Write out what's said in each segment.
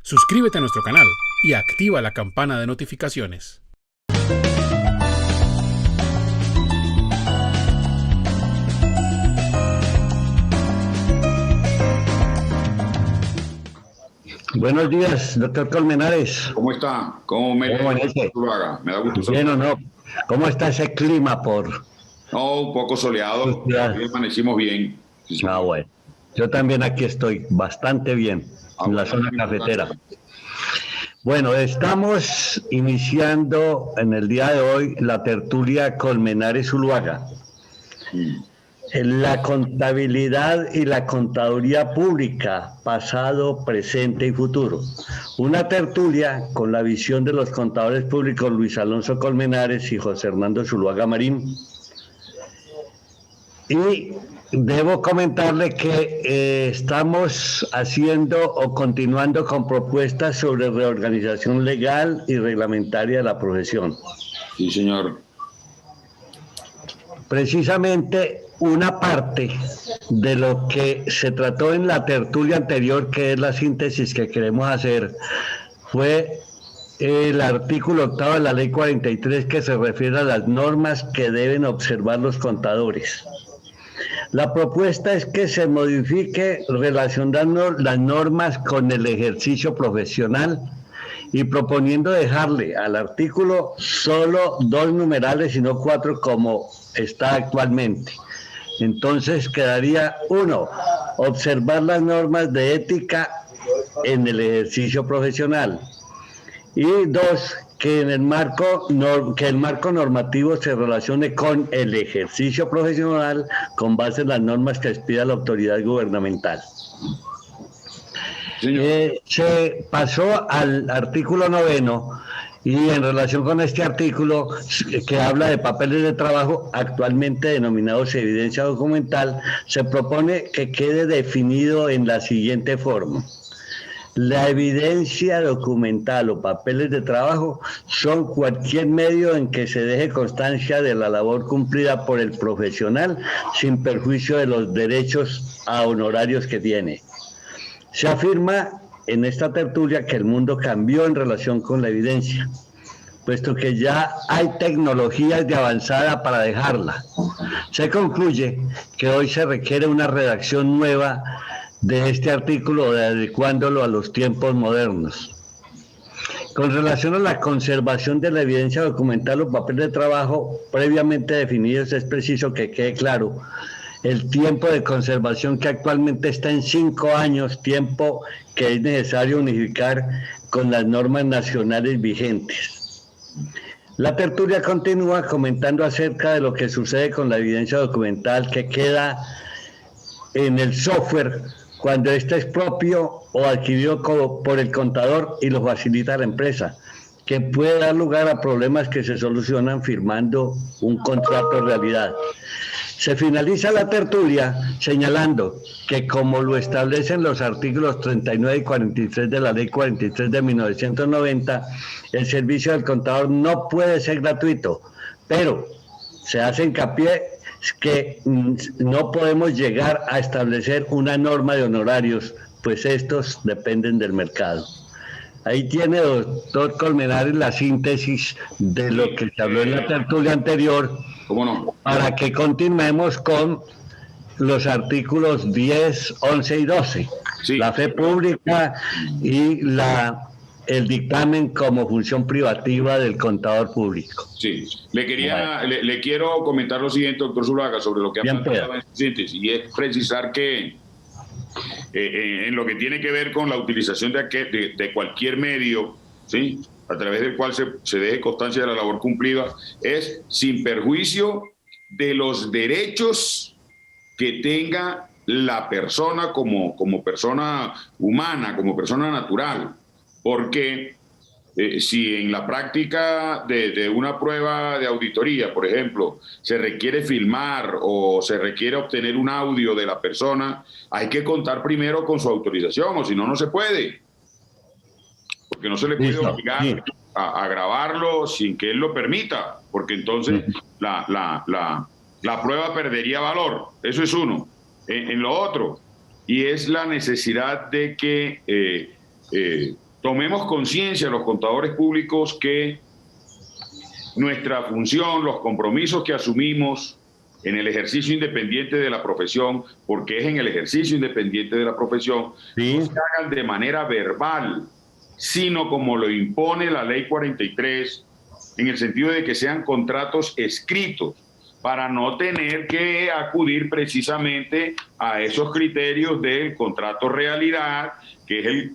Suscríbete a nuestro canal y activa la campana de notificaciones. Buenos días, doctor Colmenares. ¿Cómo está? ¿Cómo me le va? Me da gusto. Bien o no. ¿Cómo está ese clima por? No, un poco soleado. Hoy amanecimos bien. Sí, bueno. Yo también aquí estoy bastante bien, en la zona cafetera. Bueno, estamos iniciando en el día de hoy la tertulia Colmenares Zuluaga. La contabilidad y la contaduría pública, pasado, presente y futuro. Una tertulia con la visión de los contadores públicos Luis Alonso Colmenares y José Hernando Zuluaga Marín. Y debo comentarle que estamos haciendo o continuando con propuestas sobre reorganización legal y reglamentaria de la profesión. Sí, señor. Precisamente una parte de lo que se trató en la tertulia anterior, que es la síntesis que queremos hacer, fue el artículo 8 de la Ley 43, que se refiere a las normas que deben observar los contadores. La propuesta es que se modifique relacionando las normas con el ejercicio profesional y proponiendo dejarle al artículo solo 2 numerales y no 4 como está actualmente. Entonces quedaría 1, observar las normas de ética en el ejercicio profesional, y 2, que el marco normativo se relacione con el ejercicio profesional con base en las normas que expida la autoridad gubernamental. Se pasó al artículo 9, y en relación con este artículo que habla de papeles de trabajo, actualmente denominados evidencia documental, se propone que quede definido en la siguiente forma. La evidencia documental o papeles de trabajo son cualquier medio en que se deje constancia de la labor cumplida por el profesional sin perjuicio de los derechos a honorarios que tiene. Se afirma en esta tertulia que el mundo cambió en relación con la evidencia, puesto que ya hay tecnologías de avanzada para dejarla. Se concluye que hoy se requiere una redacción nueva de este artículo, adecuándolo a los tiempos modernos. Con relación a la conservación de la evidencia documental o papel de trabajo previamente definidos, es preciso que quede claro el tiempo de conservación, que actualmente está en 5 años, tiempo que es necesario unificar con las normas nacionales vigentes. La tertulia continúa comentando acerca de lo que sucede con la evidencia documental que queda en el software cuando este es propio o adquirido por el contador y lo facilita a la empresa, que puede dar lugar a problemas que se solucionan firmando un contrato de realidad. Se finaliza la tertulia señalando que, como lo establecen los artículos 39 y 43 de la Ley 43 de 1990, el servicio del contador no puede ser gratuito, pero se hace hincapié que no podemos llegar a establecer una norma de honorarios, pues estos dependen del mercado. Ahí tiene, doctor Colmenares, la síntesis de lo que se habló en la tertulia anterior. ¿Cómo no? Para que continuemos con los artículos 10, 11 y 12. Sí. La fe pública y el dictamen como función privativa del contador público. Sí, le quiero comentar lo siguiente, doctor Zuluaga, sobre lo que ha planteado en síntesis, y es precisar que en lo que tiene que ver con la utilización de cualquier medio, ¿sí?, a través del cual se deje constancia de la labor cumplida, es sin perjuicio de los derechos que tenga la persona como persona humana, como persona natural. Porque si en la práctica de una prueba de auditoría, por ejemplo, se requiere filmar o se requiere obtener un audio de la persona, hay que contar primero con su autorización, o si no, no se puede. Porque no se le puede obligar a grabarlo sin que él lo permita, porque entonces la prueba perdería valor. Eso es uno. En lo otro, y es la necesidad de que tomemos conciencia los contadores públicos que nuestra función, los compromisos que asumimos en el ejercicio independiente de la profesión, porque es en el ejercicio independiente de la profesión, sí, no se hagan de manera verbal, sino como lo impone la Ley 43, en el sentido de que sean contratos escritos, para no tener que acudir precisamente a esos criterios del contrato realidad, que es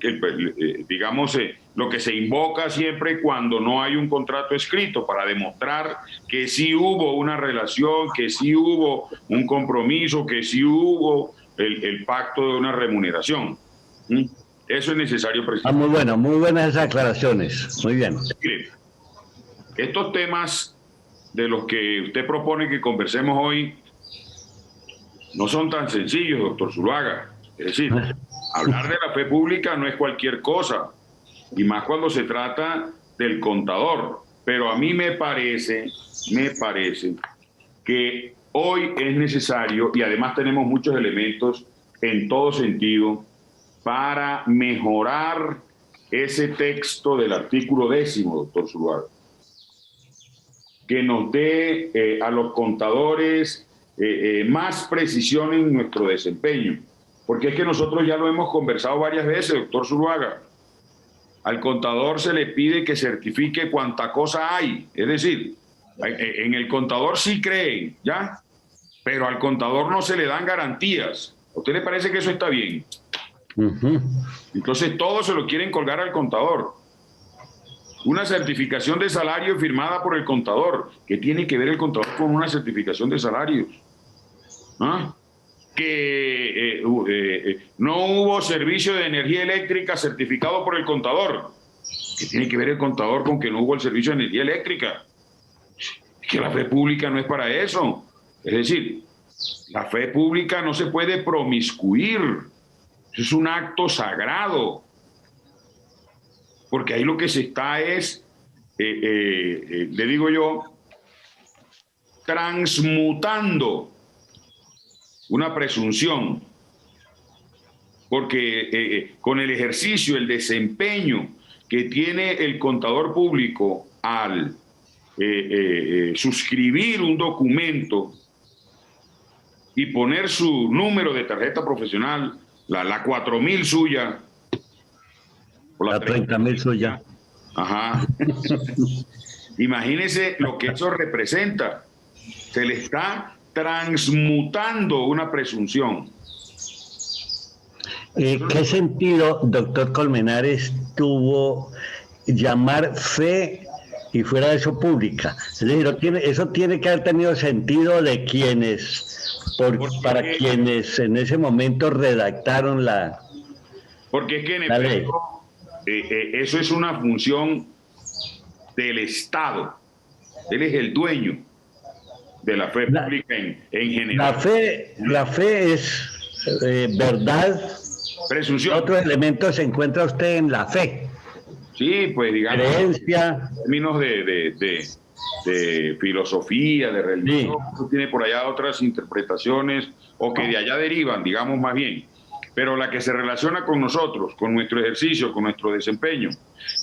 digamos, lo que se invoca siempre cuando no hay un contrato escrito, para demostrar que sí hubo una relación, que sí hubo un compromiso, que sí hubo el pacto de una remuneración. Eso es necesario precisar. muy bueno, muy buenas esas aclaraciones. Muy bien. Mire, estos temas de los que usted propone que conversemos hoy no son tan sencillos, doctor Zuluaga. Es decir, hablar de la fe pública no es cualquier cosa, y más cuando se trata del contador. Pero a mí me parece que hoy es necesario, y además tenemos muchos elementos en todo sentido, para mejorar ese texto del artículo 10, doctor Zuluaga, que nos dé a los contadores más precisión en nuestro desempeño. Porque es que nosotros ya lo hemos conversado varias veces, doctor Zuluaga. Al contador se le pide que certifique cuánta cosa hay. Es decir, en el contador sí creen, ¿ya? Pero al contador no se le dan garantías. ¿A usted le parece que eso está bien? Entonces todo se lo quieren colgar al contador. Una certificación de salario firmada por el contador. ¿Qué tiene que ver el contador con una certificación de salarios? ¿Ah? Que no hubo servicio de energía eléctrica certificado por el contador. ¿Qué tiene que ver el contador con que no hubo el servicio de energía eléctrica? Es que la fe pública no es para eso. Es decir, la fe pública no se puede promiscuir. Eso es un acto sagrado. Porque ahí lo que se está es, le digo yo, transmutando una presunción. Porque con el ejercicio, el desempeño que tiene el contador público al suscribir un documento y poner su número de tarjeta profesional, la 4000 suya, o la 30.000 suya. Ajá. Imagínese lo que eso representa. Se le está transmutando una presunción. ¿Qué sentido, doctor Colmenares, tuvo llamar fe y fuera de eso pública? Es decir, eso tiene que haber tenido sentido de quienes, para quienes en ese momento redactaron la porque es que en efecto eso es una función del Estado. Él es el dueño de la fe pública en general. La fe es verdad. Presunción. Otro elemento se encuentra usted en la fe. Sí, pues digamos. Creencia. En términos de filosofía, de religión, sí. Tiene por allá otras interpretaciones, o que de allá derivan, digamos más bien. Pero la que se relaciona con nosotros, con nuestro ejercicio, con nuestro desempeño,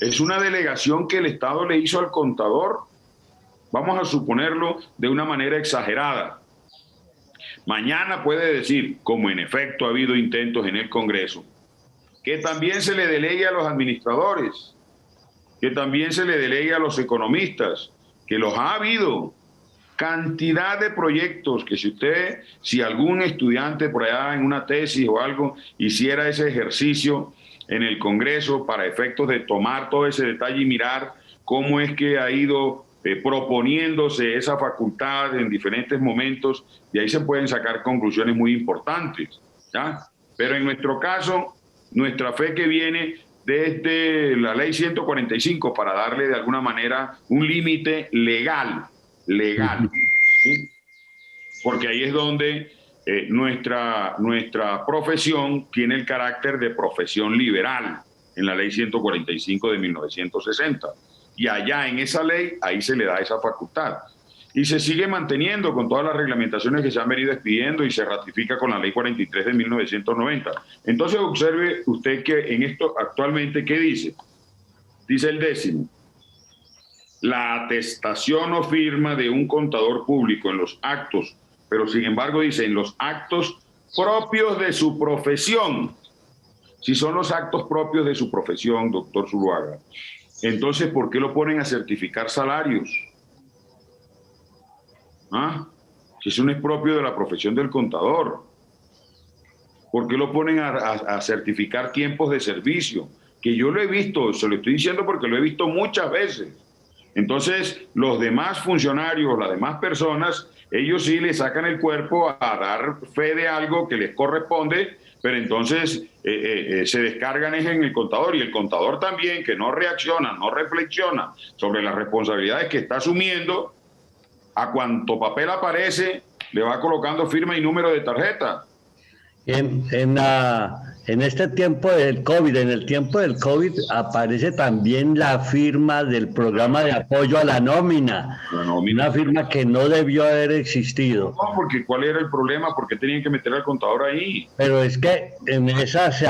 es una delegación que el Estado le hizo al contador, vamos a suponerlo de una manera exagerada. Mañana puede decir, como en efecto ha habido intentos en el Congreso, que también se le delegue a los administradores, que también se le delegue a los economistas, que los ha habido. Cantidad de proyectos que si algún estudiante por allá en una tesis o algo hiciera ese ejercicio en el Congreso para efectos de tomar todo ese detalle y mirar cómo es que ha ido proponiéndose esa facultad en diferentes momentos, y ahí se pueden sacar conclusiones muy importantes, ¿ya? Pero en nuestro caso, nuestra fe que viene desde la ley 145 para darle de alguna manera un límite legal, ¿sí? Porque ahí es donde nuestra profesión tiene el carácter de profesión liberal en la ley 145 de 1960. Y allá en esa ley, ahí se le da esa facultad. Y se sigue manteniendo con todas las reglamentaciones que se han venido expidiendo y se ratifica con la ley 43 de 1990. Entonces observe usted que en esto actualmente, ¿qué dice? dice el 10º, la atestación o firma de un contador público en los actos, pero sin embargo dice en los actos propios de su profesión. Si son los actos propios de su profesión, doctor Zuluaga, entonces ¿por qué lo ponen a certificar salarios? ¿Ah? Si eso no es propio de la profesión del contador. ¿Por qué lo ponen a certificar tiempos de servicio? Que yo lo he visto, se lo estoy diciendo porque lo he visto muchas veces. Entonces, los demás funcionarios, las demás personas, ellos sí le sacan el cuerpo a dar fe de algo que les corresponde, pero entonces se descargan en el contador, y el contador también, que no reacciona, no reflexiona sobre las responsabilidades que está asumiendo, a cuanto papel aparece, le va colocando firma y número de tarjeta. En este tiempo del COVID, en el tiempo del COVID, aparece también la firma del programa de apoyo a la nómina. Una firma que no debió haber existido. No, porque ¿cuál era el problema? ¿Por qué tenían que meter al contador ahí? Pero es que en esa se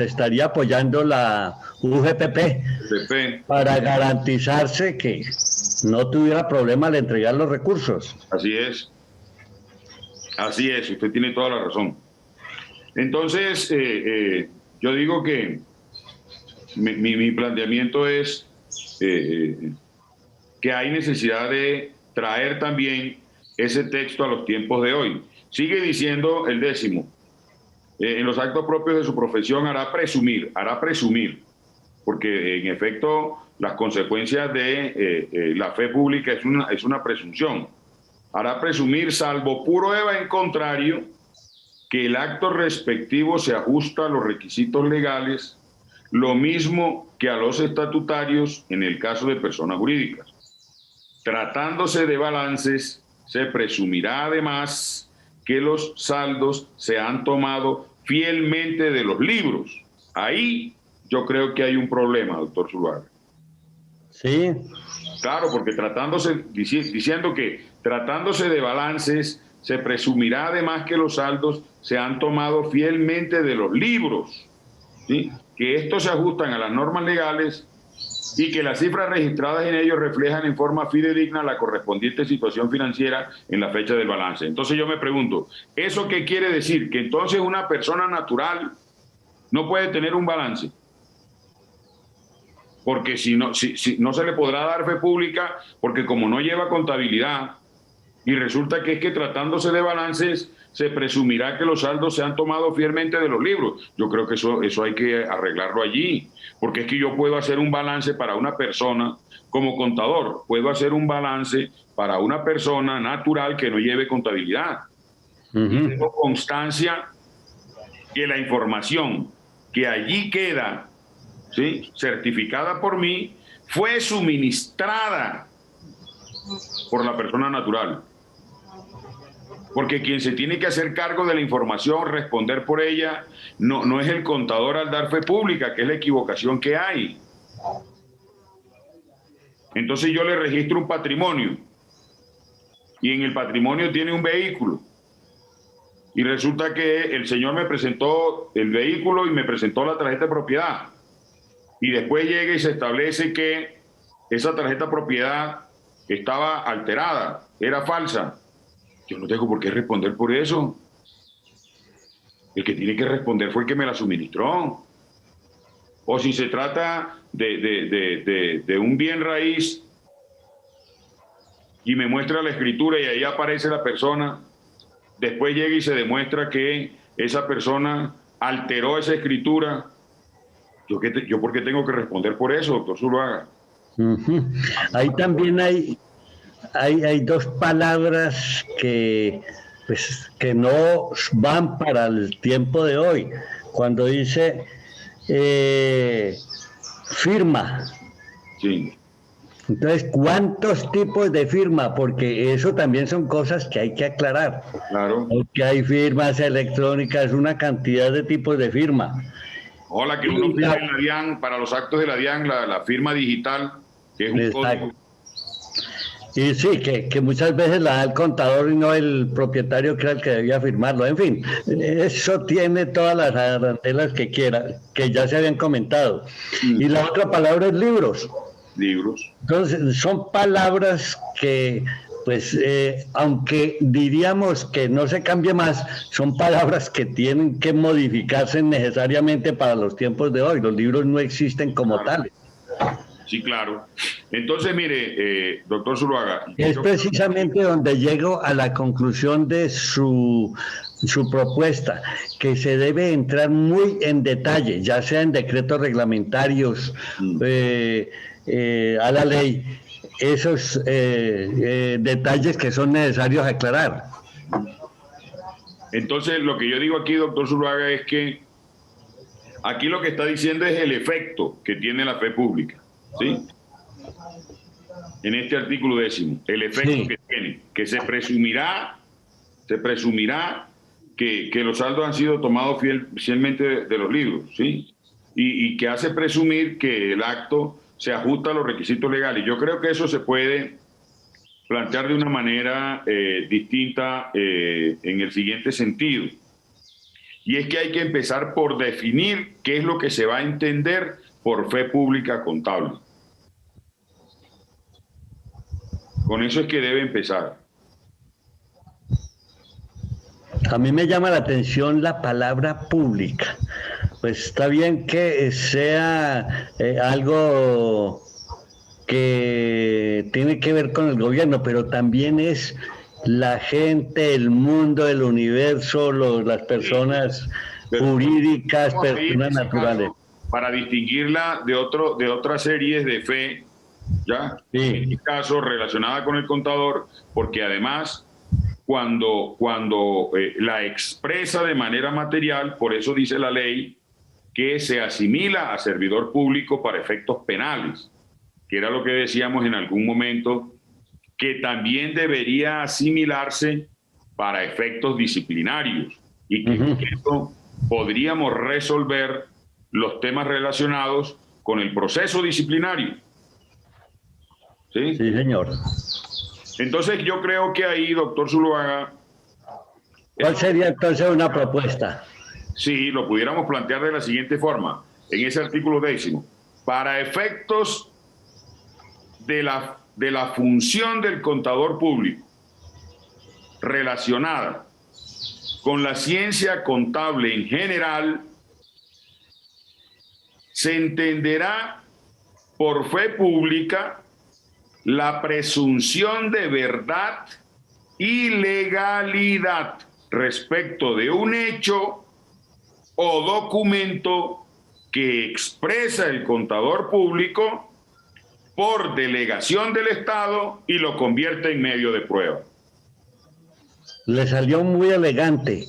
estaría apoyando la UGPP para garantizarse que no tuviera problema al entregar los recursos. Así es, usted tiene toda la razón. Entonces, yo digo que mi planteamiento es que hay necesidad de traer también ese texto a los tiempos de hoy. Sigue diciendo el 10º, en los actos propios de su profesión hará presumir, porque en efecto las consecuencias de la fe pública es una presunción. Hará presumir, salvo prueba en contrario, que el acto respectivo se ajusta a los requisitos legales, lo mismo que a los estatutarios en el caso de personas jurídicas. Tratándose de balances, se presumirá además que los saldos se han tomado fielmente de los libros. Ahí yo creo que hay un problema, doctor Zuluaga. Sí. Claro, porque diciendo que tratándose de balances, se presumirá además que los saldos se han tomado fielmente de los libros, ¿sí? Que estos se ajustan a las normas legales y que las cifras registradas en ellos reflejan en forma fidedigna la correspondiente situación financiera en la fecha del balance. Entonces yo me pregunto, ¿eso qué quiere decir? Que entonces una persona natural no puede tener un balance. Porque si no se le podrá dar fe pública, porque como no lleva contabilidad, y resulta que es que tratándose de balances se presumirá que los saldos se han tomado fielmente de los libros. Yo creo que eso hay que arreglarlo allí, porque es que yo puedo hacer un balance para una persona como contador, puedo hacer un balance para una persona natural que no lleve contabilidad. Y tengo constancia que la información que allí queda, ¿sí?, certificada por mí, fue suministrada por la persona natural. Porque quien se tiene que hacer cargo de la información, responder por ella, no es el contador al dar fe pública, que es la equivocación que hay. Entonces yo le registro un patrimonio y en el patrimonio tiene un vehículo y resulta que el señor me presentó el vehículo y me presentó la tarjeta de propiedad y después llega y se establece que esa tarjeta de propiedad estaba alterada, era falsa. Yo no tengo por qué responder por eso. El que tiene que responder fue el que me la suministró. O si se trata de un bien raíz y me muestra la escritura y ahí aparece la persona, después llega y se demuestra que esa persona alteró esa escritura. ¿Yo por qué tengo que responder por eso, doctor Zuluaga? Ahí también hay dos palabras que no van para el tiempo de hoy. Cuando dice firma. Sí. Entonces, ¿cuántos tipos de firma? Porque eso también son cosas que hay que aclarar. Claro. Porque hay firmas electrónicas, una cantidad de tipos de firma. Hola, que uno firma en la DIAN, para los actos de la DIAN, la firma digital, que es un código. Y sí, que muchas veces la da el contador y no el propietario, que era el que debía firmarlo. En fin, eso tiene todas las arandelas que quiera, que ya se habían comentado. Y la otra palabra es libros. Libros. Entonces, son palabras que, pues, aunque diríamos que no se cambie más, son palabras que tienen que modificarse necesariamente para los tiempos de hoy. Los libros no existen como tales. Sí, claro. Entonces, mire, doctor Zuluaga. Es precisamente donde llego a la conclusión de su propuesta, que se debe entrar muy en detalle, ya sea en decretos reglamentarios, a la ley, esos detalles que son necesarios aclarar. Entonces, lo que yo digo aquí, doctor Zuluaga, es que aquí lo que está diciendo es el efecto que tiene la fe pública, ¿sí? En este artículo 10, el efecto que tiene, que se presumirá que los saldos han sido tomados fielmente de los libros, ¿sí? Y que hace presumir que el acto se ajusta a los requisitos legales. Yo creo que eso se puede plantear de una manera distinta en el siguiente sentido. Y es que hay que empezar por definir qué es lo que se va a entender por fe pública contable. Con eso es que debe empezar. A mí me llama la atención la palabra pública. Pues está bien que sea algo que tiene que ver con el gobierno, pero también es la gente, el mundo, el universo, las personas jurídicas, personas naturales. Para distinguirla de otras series de fe, ¿ya? Sí. En este caso relacionada con el contador, porque además cuando la expresa de manera material, por eso dice la ley que se asimila a servidor público para efectos penales, que era lo que decíamos en algún momento, que también debería asimilarse para efectos disciplinarios y que con eso podríamos resolver los temas relacionados con el proceso disciplinario. ¿Sí? Sí, señor. Entonces yo creo que ahí, doctor Zuluaga... ¿Cuál sería entonces una propuesta? Sí, lo pudiéramos plantear de la siguiente forma, en ese artículo 10. Para efectos de la función del contador público relacionada con la ciencia contable en general, se entenderá por fe pública la presunción de verdad y legalidad respecto de un hecho o documento que expresa el contador público por delegación del Estado y lo convierte en medio de prueba. Le salió muy elegante,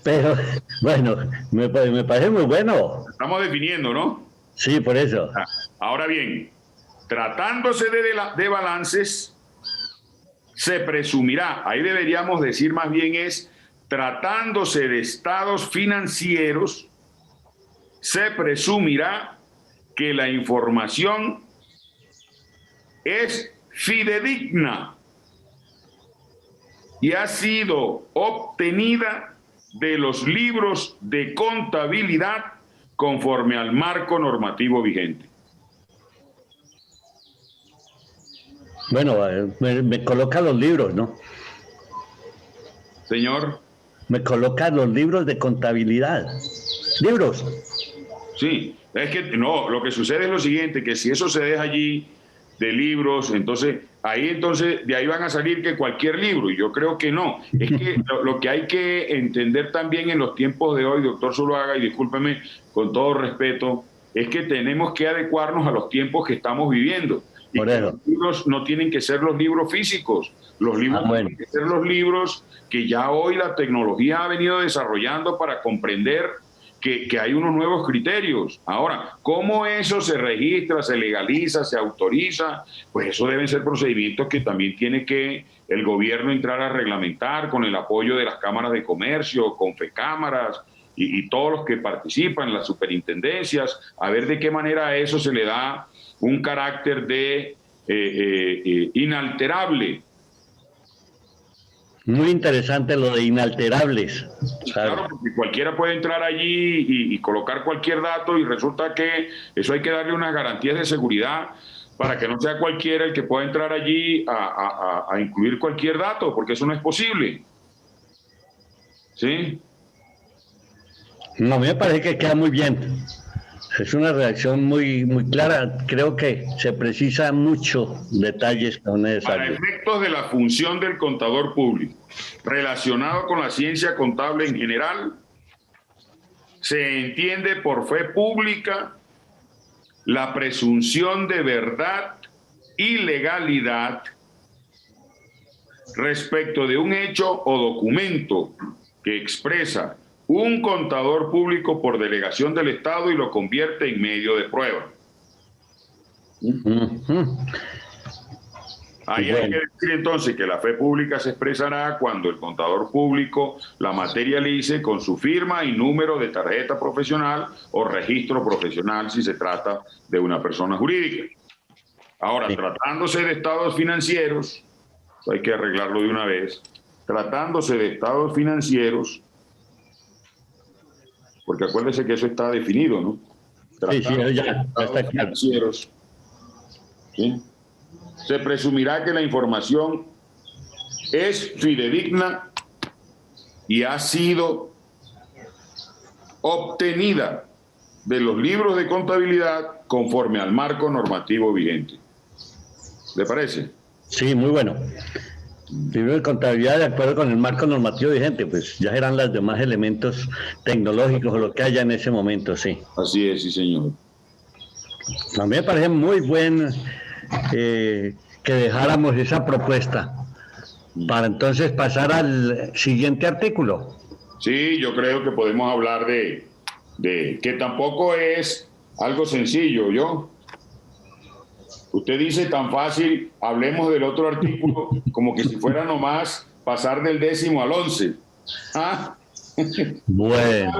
pero bueno, me parece muy bueno. Estamos definiendo, ¿no? Sí, por eso. Ahora bien, tratándose de balances, se presumirá, ahí deberíamos decir más bien es, tratándose de estados financieros, se presumirá que la información es fidedigna y ha sido obtenida de los libros de contabilidad conforme al marco normativo vigente. Bueno, me coloca los libros, ¿no? Señor. Me coloca los libros de contabilidad. ¿Libros? Sí, es que no, lo que sucede es lo siguiente, que si eso se deja allí de libros, entonces de ahí van a salir que cualquier libro, y yo creo que no. Es que lo que hay que entender también en los tiempos de hoy, doctor Zuluaga, y discúlpeme con todo respeto, es que tenemos que adecuarnos a los tiempos que estamos viviendo. Y los libros no tienen que ser los libros físicos, los libros tienen que ser los libros que ya hoy la tecnología ha venido desarrollando para comprender que hay unos nuevos criterios. Ahora, ¿cómo eso se registra, se legaliza, se autoriza? Pues eso deben ser procedimientos que también tiene que el gobierno entrar a reglamentar con el apoyo de las cámaras de comercio, confecámaras y todos los que participan, las superintendencias, a ver de qué manera a eso se le da un carácter de inalterable. Muy interesante lo de inalterables. Claro, porque cualquiera puede entrar allí y colocar cualquier dato y resulta que eso hay que darle unas garantías de seguridad para que no sea cualquiera el que pueda entrar allí a incluir cualquier dato, porque eso no es posible. ¿Sí? No, a mí me parece que queda muy bien. Es una redacción muy, muy clara. Creo que se precisan muchos detalles que son necesarios. Para efectos de la función del contador público, relacionado con la ciencia contable en general, se entiende por fe pública la presunción de verdad y legalidad respecto de un hecho o documento que expresa un contador público por delegación del Estado y lo convierte en medio de prueba. Ahí hay que decir entonces que la fe pública se expresará cuando el contador público la materialice con su firma y número de tarjeta profesional o registro profesional si se trata de una persona jurídica. Ahora, tratándose de estados financieros, hay que arreglarlo de una vez, tratándose de estados financieros, porque acuérdese que eso está definido, ¿no? Sí, ya está claro. ¿Sí? Se presumirá que la información es fidedigna y ha sido obtenida de los libros de contabilidad conforme al marco normativo vigente. ¿Le parece? Sí, muy bueno. Libro de contabilidad de acuerdo con el marco normativo vigente, pues ya serán los demás elementos tecnológicos o lo que haya en ese momento, sí. Así es, sí, señor. A mí me parece muy bueno que dejáramos esa propuesta para entonces pasar al siguiente artículo. Sí, yo creo que podemos hablar de que tampoco es algo sencillo, ¿yo? Usted dice tan fácil, hablemos del otro artículo, como que si fuera nomás pasar del 10º al 11. ¿Ah? Bueno.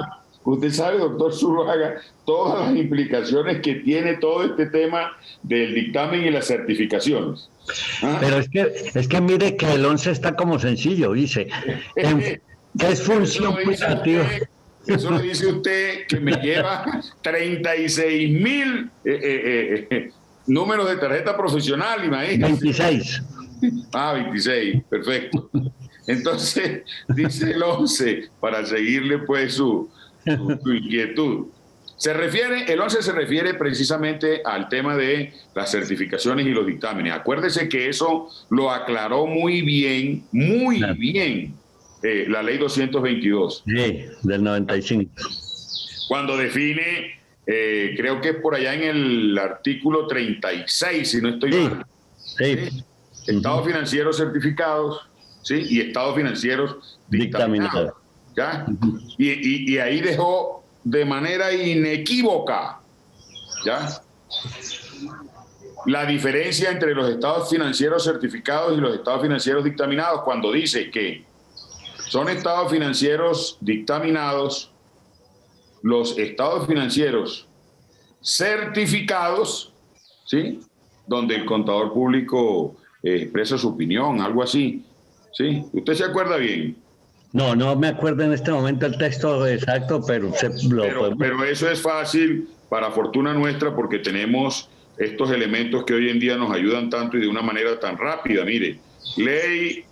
Usted sabe, doctor Zuluaga, todas las implicaciones que tiene todo este tema del dictamen y las certificaciones. ¿Ah? Pero es que mire que el 11 está como sencillo, dice. ¿Qué es función operativa? Eso lo dice usted, que me lleva 36,000 números de tarjeta profesional, imagínese. 26. 26, perfecto. Entonces, dice el 11, para seguirle pues su inquietud. El 11 se refiere precisamente al tema de las certificaciones y los dictámenes. Acuérdese que eso lo aclaró muy bien, la ley 222. Sí, del 95. Cuando define, creo que es por allá en el artículo 36, si no estoy mal. Sí. Estados financieros certificados, ¿sí? Y estados financieros dictaminados. ¿Ya? Y ahí dejó de manera inequívoca, ¿ya?, la diferencia entre los estados financieros certificados y los estados financieros dictaminados, cuando dice que son estados financieros dictaminados los estados financieros certificados, ¿sí?, donde el contador público expresa su opinión, algo así, ¿sí? ¿Usted se acuerda bien? No me acuerdo en este momento el texto exacto, pero pero eso es fácil, para fortuna nuestra, porque tenemos estos elementos que hoy en día nos ayudan tanto y de una manera tan rápida. Mire, ley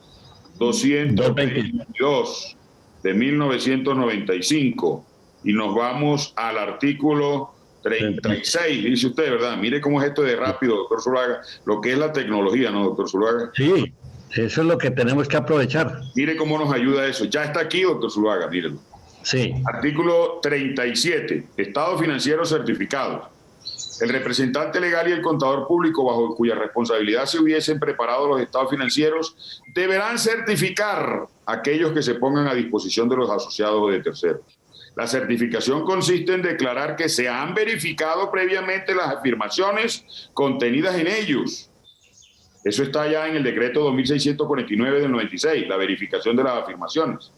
222 de 1995, y nos vamos al artículo 36, dice usted, ¿verdad? Mire cómo es esto de rápido, doctor Zuluaga, lo que es la tecnología, ¿no, doctor Zuluaga? Sí. Eso es lo que tenemos que aprovechar. Mire cómo nos ayuda eso. Ya está aquí, doctor Zuluaga, mírelo. Sí. Artículo 37. Estados financieros certificados. El representante legal y el contador público, bajo cuya responsabilidad se hubiesen preparado los estados financieros, deberán certificar aquellos que se pongan a disposición de los asociados o de terceros. La certificación consiste en declarar que se han verificado previamente las afirmaciones contenidas en ellos. Eso está ya en el decreto 2649 del 96, la verificación de las afirmaciones.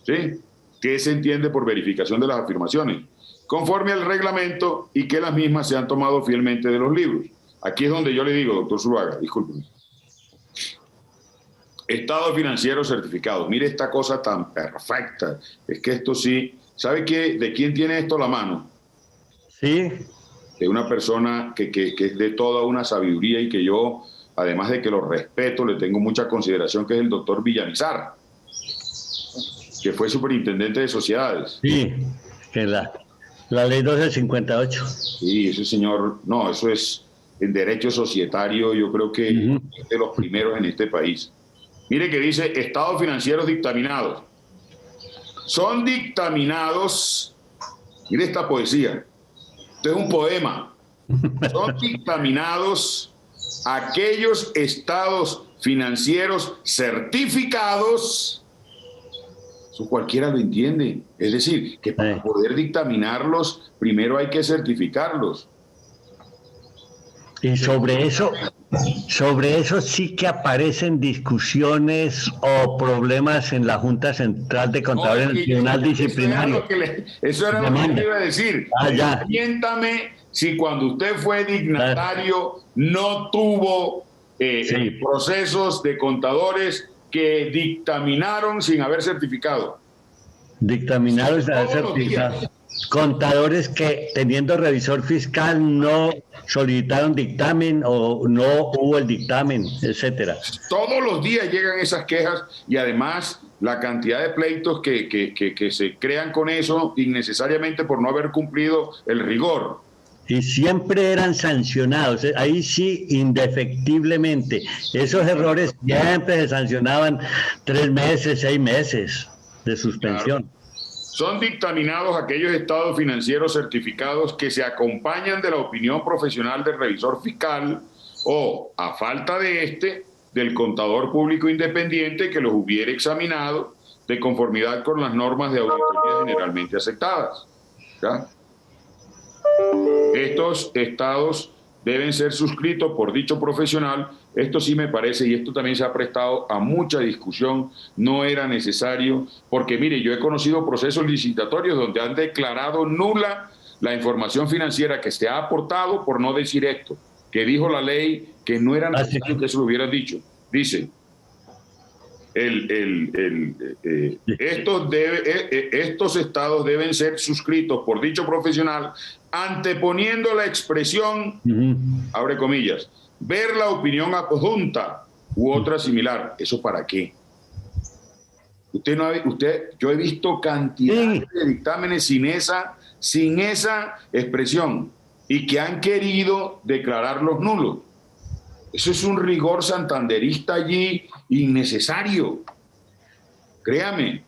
¿Sí? ¿Qué se entiende por verificación de las afirmaciones? Conforme al reglamento, y que las mismas se han tomado fielmente de los libros. Aquí es donde yo le digo, doctor Zuluaga, discúlpeme. Estados financieros certificados. Mire esta cosa tan perfecta. Es que esto sí... ¿Sabe qué? ¿De quién tiene esto la mano? Sí. De una persona que es de toda una sabiduría y que yo, además de que lo respeto, le tengo mucha consideración, que es el doctor Villamizar, que fue superintendente de sociedades. Sí, que la ley 1258. Sí, ese señor, no, eso es el derecho societario, yo creo que es de los primeros en este país. Mire que dice estados financieros dictaminados. Son dictaminados, mire esta poesía, esto es un poema. Son dictaminados aquellos estados financieros certificados. Eso cualquiera lo entiende. Es decir, que para poder dictaminarlos, primero hay que certificarlos. Y sobre eso sí que aparecen discusiones o problemas en la Junta Central de Contadores, en el Tribunal Disciplinario. Eso era lo que le iba a decir. Cuéntame si cuando usted fue dignatario no tuvo procesos de contadores que dictaminaron sin haber certificado. Dictaminaron sin haber certificado. Contadores que, teniendo revisor fiscal, no solicitaron dictamen o no hubo el dictamen, etcétera. Todos los días llegan esas quejas y además la cantidad de pleitos que se crean con eso innecesariamente por no haber cumplido el rigor. Y siempre eran sancionados, ahí sí, indefectiblemente. Esos errores siempre se sancionaban 3 meses, 6 meses de suspensión. Claro. Son dictaminados aquellos estados financieros certificados que se acompañan de la opinión profesional del revisor fiscal o, a falta de del contador público independiente que los hubiere examinado de conformidad con las normas de auditoría generalmente aceptadas. ¿Ya? Estos estados deben ser suscritos por dicho profesional. Esto sí me parece, y esto también se ha prestado a mucha discusión, no era necesario, porque mire, yo he conocido procesos licitatorios donde han declarado nula la información financiera que se ha aportado por no decir esto, que dijo la ley que no era necesario que se lo hubieran dicho. Dice, estos estados deben ser suscritos por dicho profesional anteponiendo la expresión, abre comillas, ver la opinión adjunta u otra similar. ¿Eso para qué? Yo he visto cantidad de dictámenes sin esa expresión y que han querido declararlos nulos. Eso es un rigor santanderista allí innecesario. Créame,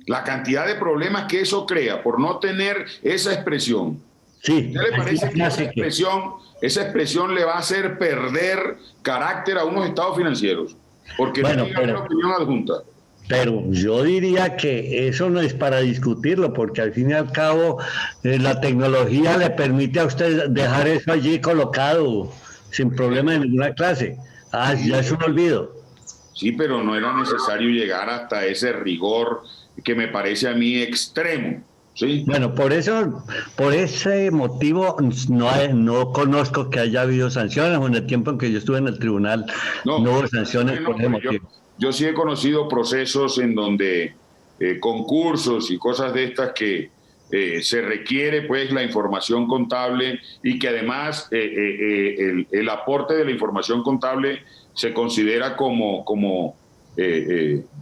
la cantidad de problemas que eso crea por no tener esa expresión. Sí, ¿Qué le parece que esa expresión le va a hacer perder carácter a unos estados financieros? Porque no tienen una opinión adjunta. Pero yo diría que eso no es para discutirlo, porque al fin y al cabo la tecnología le permite a usted dejar eso allí colocado sin problema de ninguna clase. Ya es un olvido. Sí, pero no era necesario llegar hasta ese rigor que me parece a mí extremo. ¿Sí? Bueno, por ese motivo no conozco que haya habido sanciones. En el tiempo en que yo estuve en el tribunal no hubo sanciones por ese motivo. Yo sí he conocido procesos en donde concursos y cosas de estas que se requiere pues la información contable y que además el aporte de la información contable se considera como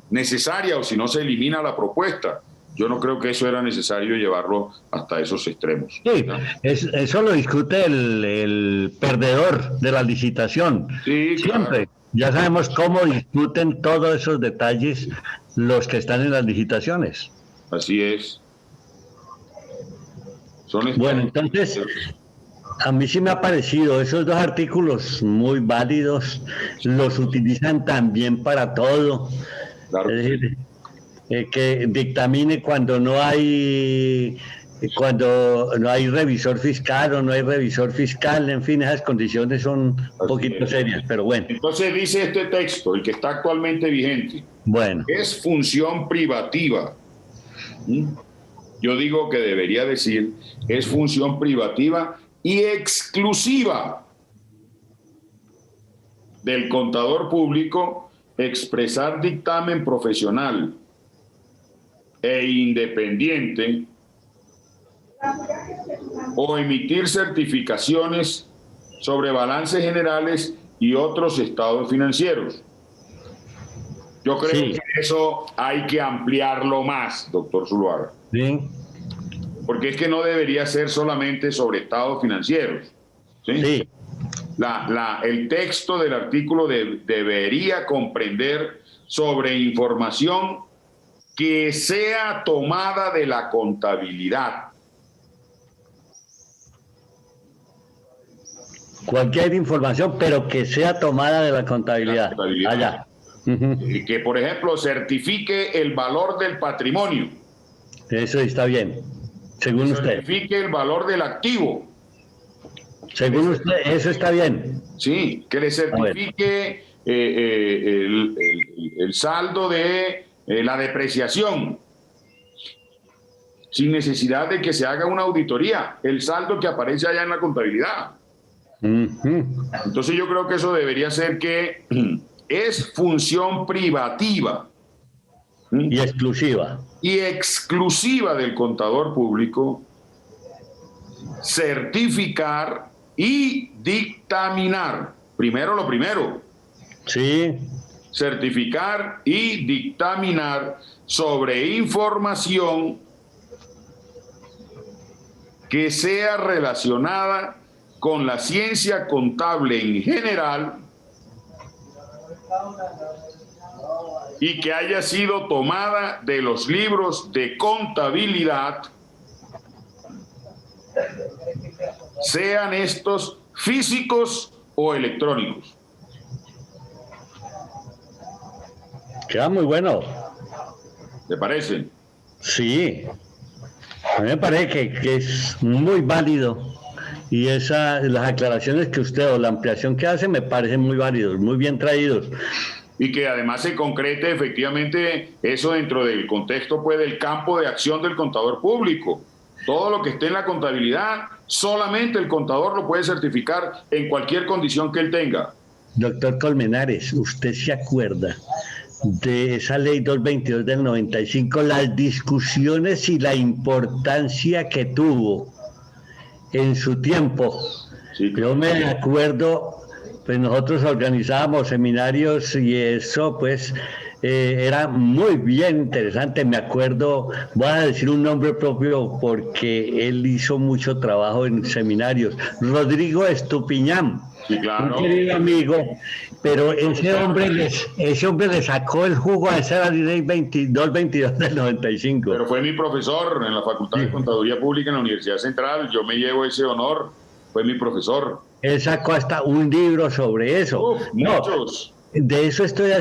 necesaria o si no se elimina la propuesta. Yo no creo que eso era necesario llevarlo hasta esos extremos. Sí, ¿no? Eso lo discute el perdedor de la licitación. Sí, siempre. Claro. Ya sabemos cómo discuten todos esos detalles los que están en las licitaciones. Así es. Bueno, entonces, a mí sí me ha parecido esos 2 artículos muy válidos, los utilizan también para todo. Claro. Es decir, que dictamine cuando no hay revisor fiscal o no hay revisor fiscal, en fin, esas condiciones son un poquito serias, pero bueno. Entonces dice este texto, el que está actualmente vigente, bueno, es función privativa. Yo digo que debería decir, es función privativa y exclusiva del contador público expresar dictamen profesional e independiente o emitir certificaciones sobre balances generales y otros estados financieros. Yo creo que eso hay que ampliarlo más, doctor Zuluaga. Sí. Porque es que no debería ser solamente sobre estados financieros. Sí. Sí. El texto del artículo debería comprender sobre información que sea tomada de la contabilidad. Cualquier información, pero que sea tomada de la contabilidad. Allá. Que, por ejemplo, certifique el valor del patrimonio. Eso está bien, según usted. Certifique el valor del activo. Según usted, eso está bien. Sí, que le certifique el saldo de la depreciación, sin necesidad de que se haga una auditoría, el saldo que aparece allá en la contabilidad. Entonces yo creo que eso debería ser que es función privativa y exclusiva del contador público certificar y dictaminar. Primero lo primero. Sí. Certificar y dictaminar sobre información que sea relacionada con la ciencia contable en general y que haya sido tomada de los libros de contabilidad, sean estos físicos o electrónicos. Queda muy bueno. ¿Te parece? Sí. A mí me parece que es muy válido y las aclaraciones que usted o la ampliación que hace me parecen muy válidos, muy bien traídos. Y que además se concrete efectivamente eso dentro del contexto pues del campo de acción del contador público. Todo lo que esté en la contabilidad, solamente el contador lo puede certificar en cualquier condición que él tenga. Doctor Colmenares, ¿usted se acuerda de esa ley 222 del 95, las discusiones y la importancia que tuvo en su tiempo? Sí, claro. Yo me acuerdo, pues nosotros organizábamos seminarios y eso pues era muy bien interesante. Me acuerdo, voy a decir un nombre propio porque él hizo mucho trabajo en seminarios, Rodrigo Estupiñán. Sí, claro. Un querido amigo, pero ese hombre le sacó el jugo a esa ley 222 del 95. Pero fue mi profesor en la Facultad de Contaduría Pública en la Universidad Central. Yo me llevo ese honor. Fue mi profesor. Él sacó hasta un libro sobre eso. Muchos. De eso estoy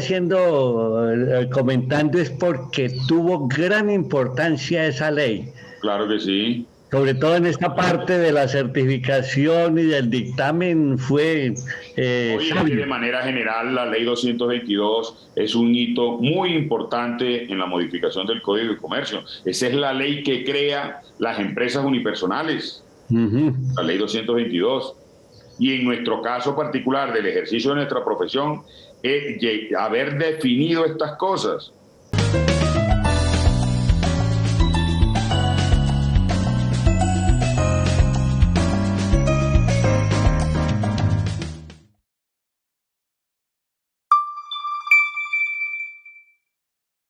comentando es porque tuvo gran importancia esa ley. Claro que sí. Sobre todo en esta parte de la certificación y del dictamen fue... Hoy de manera general la ley 222 es un hito muy importante en la modificación del Código de Comercio. Esa es la ley que crea las empresas unipersonales, la ley 222. Y en nuestro caso particular del ejercicio de nuestra profesión, haber definido estas cosas